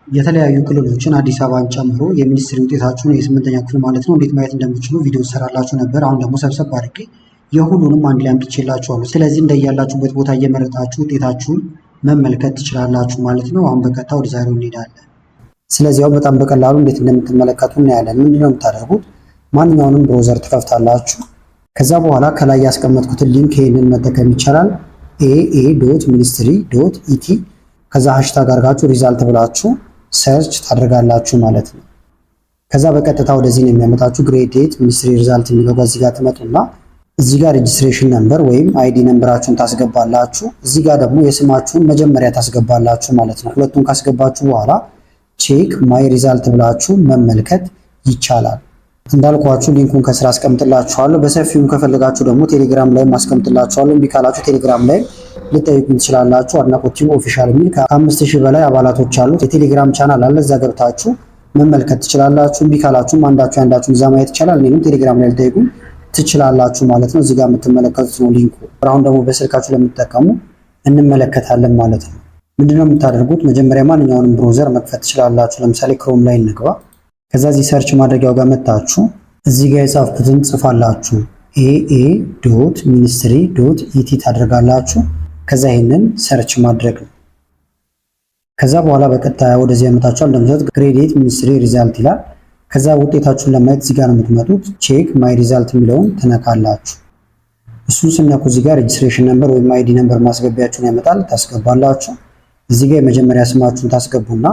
የተለያዩ ክልሎችን አዲስ አበባን ጨምሮ የሚኒስትሪ ውጤታችሁን የስምንተኛ ክፍል ማለት ነው እንዴት ማየት እንደምትችሉ ቪዲዮ ሰራላችሁ ነበር። አሁን ደግሞ ሰብሰብ አድርጌ የሁሉንም አንድ ላይ አምጥቼላችኋለሁ። ስለዚህ እንደያላችሁበት ቦታ እየመረጣችሁ ውጤታችሁን መመልከት ትችላላችሁ ማለት ነው። አሁን በቀጥታ ወደ ዛሬው እንሄዳለን። ስለዚህ ያው በጣም በቀላሉ እንዴት እንደምትመለከቱ እናያለን። ምንድነው የምታደርጉት? ማንኛውንም ብሮዘር ትከፍታላችሁ። ከዛ በኋላ ከላይ ያስቀመጥኩትን ሊንክ ይሄንን መጠቀም ይቻላል። aa.ministry.et ከዛ ሃሽታግ አድርጋችሁ ሪዛልት ብላችሁ ሰርች ታደርጋላችሁ ማለት ነው። ከዛ በቀጥታ ወደዚህ ነው የሚያመጣችሁ። ግሬድ 8 ሚኒስትሪ ሪዛልት የሚለው እዚህ ጋር ትመጡና እዚህ ጋር ሬጂስትሬሽን ነምበር ወይም አይዲ ነምበራችሁን ታስገባላችሁ። እዚህ ጋር ደግሞ የስማችሁን መጀመሪያ ታስገባላችሁ ማለት ነው። ሁለቱን ካስገባችሁ በኋላ ቼክ ማይ ሪዛልት ብላችሁ መመልከት ይቻላል። እንዳልኳችሁ ሊንኩን ከስራ አስቀምጥላችኋለሁ። በሰፊውም ከፈለጋችሁ ደግሞ ቴሌግራም ላይ ማስቀምጥላችኋለሁ። እምቢ ካላችሁ ቴሌግራም ላይ ልጠይቁኝ ትችላላችሁ። አድናቆት ቲዩብ ኦፊሻል የሚል ከ5000 በላይ አባላቶች አሉት የቴሌግራም ቻናል አለ። እዛ ገብታችሁ መመልከት ትችላላችሁ። እምቢ ካላችሁም አንዳችሁን እዛ ማየት ይቻላል። እኔንም ቴሌግራም ላይ ልጠይቁኝ ትችላላችሁ ማለት ነው። እዚህ ጋር የምትመለከቱት ነው ሊንኩ። አሁን ደግሞ በስልካችሁ ለምትጠቀሙ እንመለከታለን ማለት ነው። ምንድነው የምታደርጉት? መጀመሪያ ማንኛውንም ብሮዘር መክፈት ትችላላችሁ። ለምሳሌ ክሮም ላይ እንግባ። ከዛ እዚህ ሰርች ማድረጊያው ጋር መጣችሁ እዚህ ጋር የጻፍኩትን ጽፋላችሁ aa.ministry.et ታደርጋላችሁ። ከዛ ይሄንን ሰርች ማድረግ ነው። ከዛ በኋላ በቀጥታ ወደዚህ ያመጣችኋል። እንደምታዩት ግሬድ 8 ሚኒስትሪ ሪዛልት ይላል። ከዛ ውጤታችሁን ለማየት እዚህ ጋር ነው የምትመጡት። ቼክ ማይ ሪዛልት የሚለውን ትነካላችሁ። እሱን ስነኩ እዚህ ጋር ሬጂስትሬሽን ነምበር ወይም አይዲ ነምበር ማስገቢያችሁን ያመጣል። ታስገባላችሁ። እዚህ ጋር የመጀመሪያ ስማችሁን ታስገቡና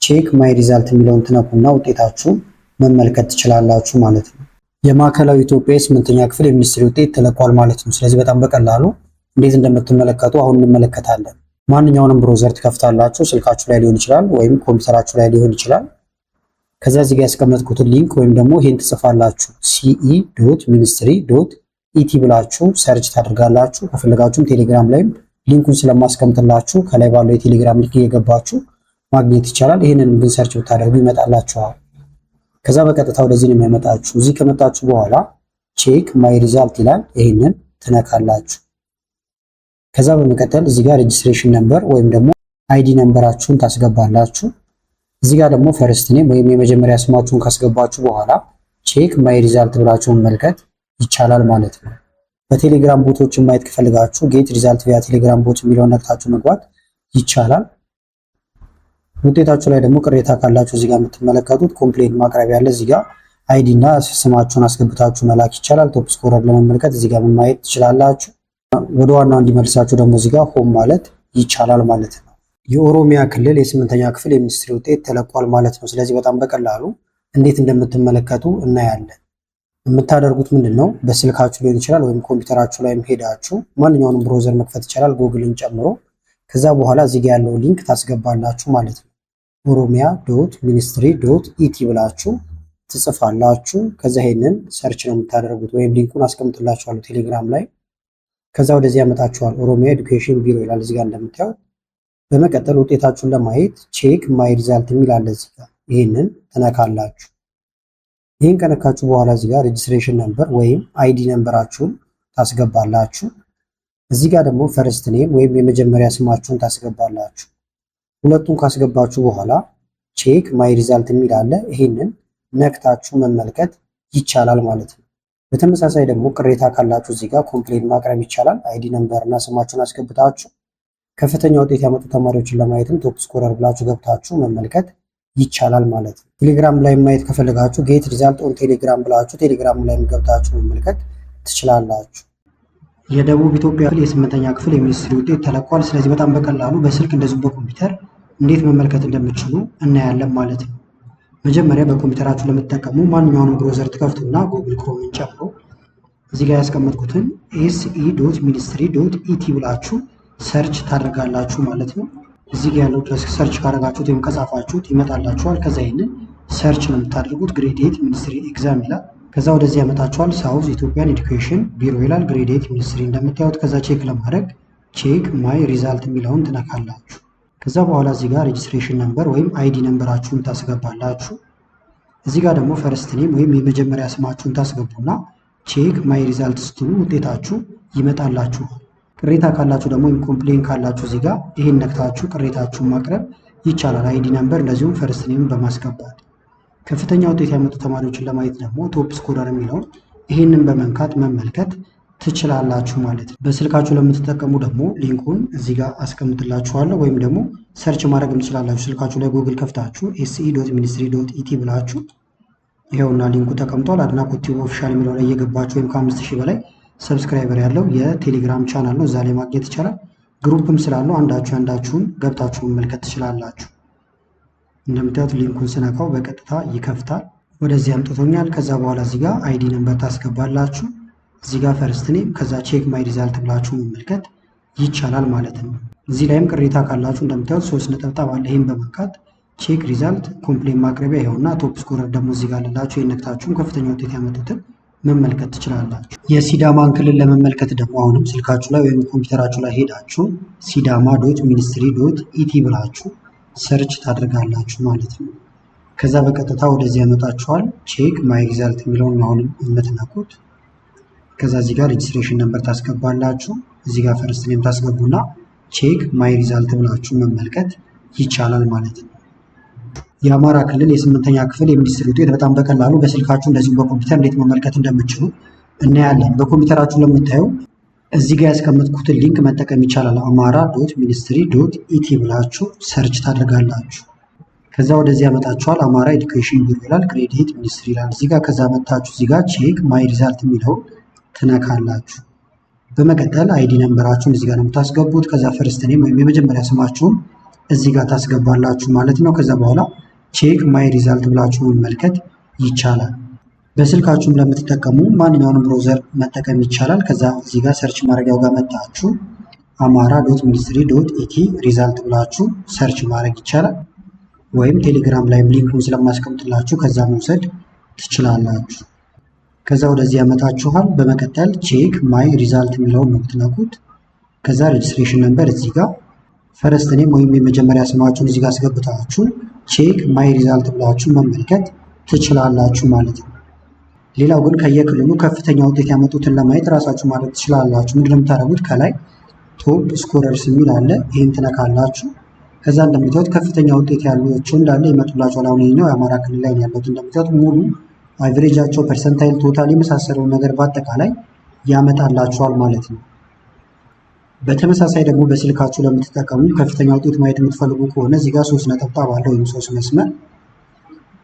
ቼክ ማይ ሪዛልት የሚለውን ትነኩና ውጤታችሁን መመልከት ትችላላችሁ ማለት ነው። የማዕከላዊ ኢትዮጵያ የስምንተኛ ክፍል የሚኒስትሪ ውጤት ተለቋል ማለት ነው። ስለዚህ በጣም በቀላሉ እንዴት እንደምትመለከቱ አሁን እንመለከታለን። ማንኛውንም ብሮዘር ትከፍታላችሁ። ስልካችሁ ላይ ሊሆን ይችላል ወይም ኮምፒውተራችሁ ላይ ሊሆን ይችላል። ከዛ እዚህ ጋር ያስቀመጥኩትን ሊንክ ወይም ደግሞ ይሄን ትጽፋላችሁ ce.ministry.et ብላችሁ ሰርች ታደርጋላችሁ። ከፈለጋችሁም ቴሌግራም ላይም ሊንኩን ስለማስቀምጥላችሁ ከላይ ባለው የቴሌግራም ሊንክ እየገባችሁ ማግኘት ይቻላል። ይሄንን ግን ሰርች ብታደርጉ ይመጣላችኋል። ከዛ በቀጥታ ወደዚህ ነው የሚያመጣችሁ። እዚህ ከመጣችሁ በኋላ ቼክ ማይ ሪዛልት ይላል። ይሄንን ትነካላችሁ። ከዛ በመቀጠል እዚህ ጋር ሬጂስትሬሽን ነምበር ወይም ደግሞ አይዲ ነምበራችሁን ታስገባላችሁ። እዚህ ጋር ደግሞ ፈርስት ኔም ወይም የመጀመሪያ ስማችሁን ካስገባችሁ በኋላ ቼክ ማይ ሪዛልት ብላችሁ መመልከት ይቻላል ማለት ነው። በቴሌግራም ቦቶችን ማየት ከፈልጋችሁ ጌት ሪዛልት ቪያ ቴሌግራም ቦት የሚለውን ነክታችሁ መግባት ይቻላል። ውጤታችሁ ላይ ደግሞ ቅሬታ ካላችሁ እዚህ ጋር የምትመለከቱት ኮምፕሌን ማቅረቢያ ያለ እዚህ ጋር አይዲ እና ስማችሁን አስገብታችሁ መላክ ይቻላል። ቶፕ ስኮረር ለመመልከት እዚህ ጋር ማየት ትችላላችሁ። ወደ ዋናው እንዲመልሳችሁ ደግሞ እዚህ ጋር ሆም ማለት ይቻላል ማለት ነው። የኦሮሚያ ክልል የስምንተኛ ክፍል የሚኒስትሪ ውጤት ተለቋል ማለት ነው። ስለዚህ በጣም በቀላሉ እንዴት እንደምትመለከቱ እናያለን። የምታደርጉት ምንድነው? በስልካችሁ ሊሆን ይችላል ወይም ኮምፒውተራችሁ ላይም ሄዳችሁ ማንኛውንም ብሮዘር መክፈት ይቻላል ጉግልን ጨምሮ። ከዛ በኋላ እዚህ ጋር ያለው ሊንክ ታስገባላችሁ ማለት ነው። oromia.ministry.et ብላችሁ ትጽፋላችሁ። ከዛ ይሄንን ሰርች ነው የምታደርጉት ወይም ሊንኩን አስቀምጥላችኋለሁ ቴሌግራም ላይ። ከዛ ወደዚህ ያመጣችኋል። ኦሮሚያ ኤዱኬሽን ቢሮ ይላል እዚህ ጋር እንደምታዩት። በመቀጠል ውጤታችሁን ለማየት ቼክ ማይ ሪዛልት የሚል አለ እዚህ ጋር። ይሄንን ትነካላችሁ። ይሄን ከነካችሁ በኋላ እዚህ ጋር ሬጂስትሬሽን ነምበር ወይም አይዲ ነምበራችሁን ታስገባላችሁ። እዚህ ጋር ደግሞ ፈርስት ኔም ወይም የመጀመሪያ ስማችሁን ታስገባላችሁ። ሁለቱን ካስገባችሁ በኋላ ቼክ ማይ ሪዛልት የሚል አለ። ይሄንን ነክታችሁ መመልከት ይቻላል ማለት ነው። በተመሳሳይ ደግሞ ቅሬታ ካላችሁ እዚህ ጋር ኮምፕሌን ማቅረብ ይቻላል። አይዲ ነምበር እና ስማችሁን አስገብታችሁ ከፍተኛ ውጤት ያመጡ ተማሪዎችን ለማየትም ቶፕ ስኮረር ብላችሁ ገብታችሁ መመልከት ይቻላል ማለት ነው። ቴሌግራም ላይ ማየት ከፈለጋችሁ ጌት ሪዛልት ኦን ቴሌግራም ብላችሁ ቴሌግራም ላይ ገብታችሁ መመልከት ትችላላችሁ። የደቡብ ኢትዮጵያ የስምንተኛ ክፍል የሚኒስትሪ ውጤት ተለቋል። ስለዚህ በጣም በቀላሉ በስልክ እንደዚሁ በኮምፒውተር እንዴት መመልከት እንደምትችሉ እናያለን ማለት ነው። መጀመሪያ በኮምፒውተራችሁ ለምትጠቀሙ ማንኛውንም ብሮዘር ትከፍቱና ጉግል ክሮምን ጨምሮ እዚህ ጋር ያስቀመጥኩትን ce.ministry.et ብላችሁ ሰርች ታደርጋላችሁ ማለት ነው። እዚህ ጋር ያለው ድረስ ሰርች ካደረጋችሁት ወይም ከጻፋችሁት ይመጣላችኋል። ከዛ ይሄንን ሰርች ነው የምታደርጉት። ግሬድ 8 ሚኒስትሪ ኤግዛም ይላል። ከዛ ወደዚህ ያመጣችኋል። ሳውዝ ኢትዮጵያን ኤዱኬሽን ቢሮ ይላል። ግሬድ 8 ሚኒስትሪ እንደምታዩት። ከዛ ቼክ ለማድረግ ቼክ ማይ ሪዛልት የሚለውን ትነካላችሁ። ከዛ በኋላ እዚህ ጋር ሬጂስትሬሽን ነምበር ወይም አይዲ ነምበራችሁን ታስገባላችሁ። እዚህ ጋር ደግሞ ፈርስት ኔም ወይም የመጀመሪያ ስማችሁን ታስገቡና ቼክ ማይ ሪዛልት ስትሉ ውጤታችሁ ይመጣላችኋል። ቅሬታ ካላችሁ ደግሞ ወይም ኮምፕሌን ካላችሁ እዚህ ጋር ይሄን ነክታችሁ ቅሬታችሁን ማቅረብ ይቻላል። አይዲ ነምበር እንደዚሁም ፈርስት ኔም በማስገባት ከፍተኛ ውጤት ያመጡ ተማሪዎችን ለማየት ደግሞ ቶፕ ስኮረር የሚለውን ይህንን በመንካት መመልከት ትችላላችሁ ማለት ነው። በስልካችሁ ለምትጠቀሙ ደግሞ ሊንኩን እዚህ ጋር አስቀምጥላችኋለሁ ወይም ደግሞ ሰርች ማድረግ ትችላላችሁ። ስልካችሁ ላይ ጉግል ከፍታችሁ se.ministry.et ብላችሁ ይኸውና ሊንኩ ተቀምጧል። አድናቆት ቲዩብ ኦፊሻል የሚለው ላይ እየገባችሁ ወይም ከ5000 በላይ ሰብስክራይበር ያለው የቴሌግራም ቻናል ነው። እዛ ላይ ማግኘት ይቻላል። ግሩፕም ስላለው አንዳችሁን ገብታችሁ መመልከት ትችላላችሁ። እንደምታዩት ሊንኩን ስነካው በቀጥታ ይከፍታል። ወደዚህ አምጥቶኛል። ከዛ በኋላ እዚህ ጋር አይዲ ነምበር ታስገባላችሁ። እዚህ ጋር ፈርስት ኔም ከዛ ቼክ ማይ ሪዛልት ብላችሁ መመልከት ይቻላል ማለት ነው። እዚህ ላይም ቅሬታ ካላችሁ እንደምታዩት 3 ነጠብጣብ አለ። ይሄን በመንካት ቼክ ሪዛልት ኮምፕሌን ማቅረቢያ ይኸውና ቶፕ ስኮረር ደግሞ እዚህ ጋር አለላችሁ። የነክታችሁም ከፍተኛ ውጤት ያመጡትን መመልከት ትችላላችሁ። የሲዳማን ክልል ለመመልከት ደግሞ አሁንም ስልካችሁ ላይ ወይም ኮምፒውተራችሁ ላይ ሄዳችሁ sidama.ministry.et ብላችሁ ሰርች ታደርጋላችሁ ማለት ነው። ከዛ በቀጥታ ወደዚህ ያመጣችኋል። ቼክ ማይ ሪዛልት የሚለውን አሁንም የምትነኩት። ከዛ እዚህ ጋር ሬጅስትሬሽን ነምበር ታስገባላችሁ። እዚህ ጋር ፈርስት ኔም ታስገቡና ቼክ ማይ ሪዛልት ብላችሁ መመልከት ይቻላል ማለት ነው። የአማራ ክልል የ8ኛ ክፍል የሚኒስትሪ ውጤት በጣም በቀላሉ በስልካችሁ እንደዚሁም በኮምፒውተር እንዴት መመልከት እንደምትችሉ እናያለን። በኮምፒውተራችሁ ለምታዩ እዚህ ጋር ያስቀመጥኩትን ሊንክ መጠቀም ይቻላል። amara.ministry.et ብላችሁ ሰርች ታደርጋላችሁ። ከዛ ወደዚህ ያመጣችኋል። አማራ ኤዱኬሽን ቢሮ ይላል፣ ግሬድ 8 ሚኒስትሪ ይላል እዚህ ጋር። ከዛ መጣችሁ እዚህ ጋር ቼክ ማይ ሪዛልት የሚለውን ትነካላችሁ። በመቀጠል አይዲ ነምበራችሁን እዚህ ጋር ነው የምታስገቡት። ከዛ ፈርስት ኔም ወይም የመጀመሪያ ስማችሁን እዚህ ጋር ታስገባላችሁ ማለት ነው። ከዛ በኋላ ቼክ ማይ ሪዛልት ብላችሁ መመልከት ይቻላል። በስልካችሁም ለምትጠቀሙ ማንኛውንም ብሮዘር መጠቀም ይቻላል። ከዛ እዚህ ጋር ሰርች ማድረጊያው ጋር መጣችሁ amara.ministry.et ሪዛልት ብላችሁ ሰርች ማድረግ ይቻላል። ወይም ቴሌግራም ላይም ሊንኩን ስለማስቀምጥላችሁ ከዛ መውሰድ ትችላላችሁ። ከዛ ወደዚህ ያመጣችኋል። በመቀጠል ቼክ ማይ ሪዛልት የሚለውን ነው የምትነኩት። ከዛ ሬጅስትሬሽን ነምበር እዚህ ጋር ፈርስት ኔም ወይም የመጀመሪያ ስማችሁን እዚህ ጋር አስገብታችሁ ቼክ ማይ ሪዛልት ብላችሁ መመልከት ትችላላችሁ ማለት ነው። ሌላው ግን ከየክልሉ ከፍተኛ ውጤት ያመጡትን ለማየት ራሳችሁ ማድረግ ትችላላችሁ። ምንድነው የምታደርጉት? ከላይ ቶፕ ስኮረርስ የሚል አለ። ይህን ትነካላችሁ። ከዛ እንደምታዩት ከፍተኛ ውጤት ያላቸው እንዳለ ይመጡላችኋል። አሁን ይሄኛው የአማራ ክልል ላይ ያሉት እንደምታዩት ሙሉ አቨሬጃቸው፣ ፐርሰንታይል፣ ቶታል የመሳሰለውን ነገር በአጠቃላይ ያመጣላችኋል ማለት ነው። በተመሳሳይ ደግሞ በስልካችሁ ለምትጠቀሙ ከፍተኛ ውጤት ማየት የምትፈልጉ ከሆነ እዚህ ጋር 3 ነጠብጣብ አለ ወይም 3 መስመር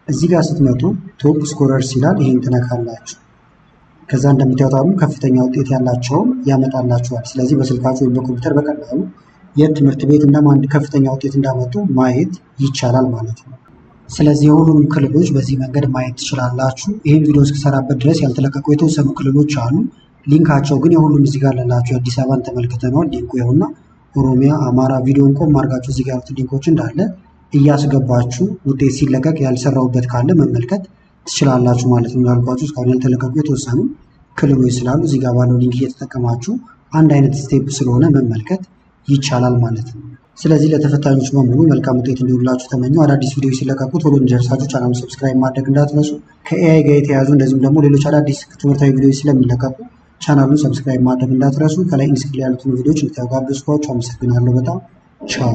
እዚህ ጋር ስትመጡ ቶፕ ስኮረርስ ይላል። ይሄን ትነካላችሁ። ከዛ እንደምታዩት አሁን ከፍተኛ ውጤት ያላቸውን ያመጣላችኋል። ስለዚህ በስልካችሁ ወይም በኮምፒውተር በቀላሉ የትምህርት ቤት እንደማን ከፍተኛ ውጤት እንዳመጡ ማየት ይቻላል ማለት ነው። ስለዚህ የሁሉንም ክልሎች በዚህ መንገድ ማየት ትችላላችሁ። ይህን ቪዲዮ እስከሰራበት ድረስ ያልተለቀቁ የተወሰኑ ክልሎች አሉ። ሊንካቸው ግን የሁሉም እዚህ ጋር አለላችሁ። የአዲስ አበባን ተመልክተነዋል። ሊንኩ ይኸውና። ኦሮሚያ፣ አማራ ቪዲዮን ቆም አድርጋችሁ እዚህ ጋር ያሉት ሊንኮች እንዳለ እያስገባችሁ ውጤት ሲለቀቅ ያልሰራውበት ካለ መመልከት ትችላላችሁ ማለት ነው። ያልኳችሁ እስካሁን ያልተለቀቁ የተወሰኑ ክልሎች ስላሉ እዚህ ጋር ባለው ሊንክ እየተጠቀማችሁ አንድ አይነት ስቴፕ ስለሆነ መመልከት ይቻላል ማለት ነው። ስለዚህ ለተፈታኞች በሙሉ መልካም ውጤት እንዲውላችሁ ተመኘው። አዳዲስ ቪዲዮዎች ሲለቀቁ ቶሎ እንዲደርሳችሁ ቻናሉን ሰብስክራይብ ማድረግ እንዳትረሱ። ከኤአይ ጋር የተያያዙ እንደዚሁም ደግሞ ሌሎች አዳዲስ ትምህርታዊ ቪዲዮዎች ስለሚለቀቁ ቻናሉን ሰብስክራይብ ማድረግ እንዳትረሱ። ከላይ ኢንስክሪን ያሉትን ቪዲዮዎች እንድታዩ ጋብዝኳችሁ። አመሰግናለሁ በጣም ቻው።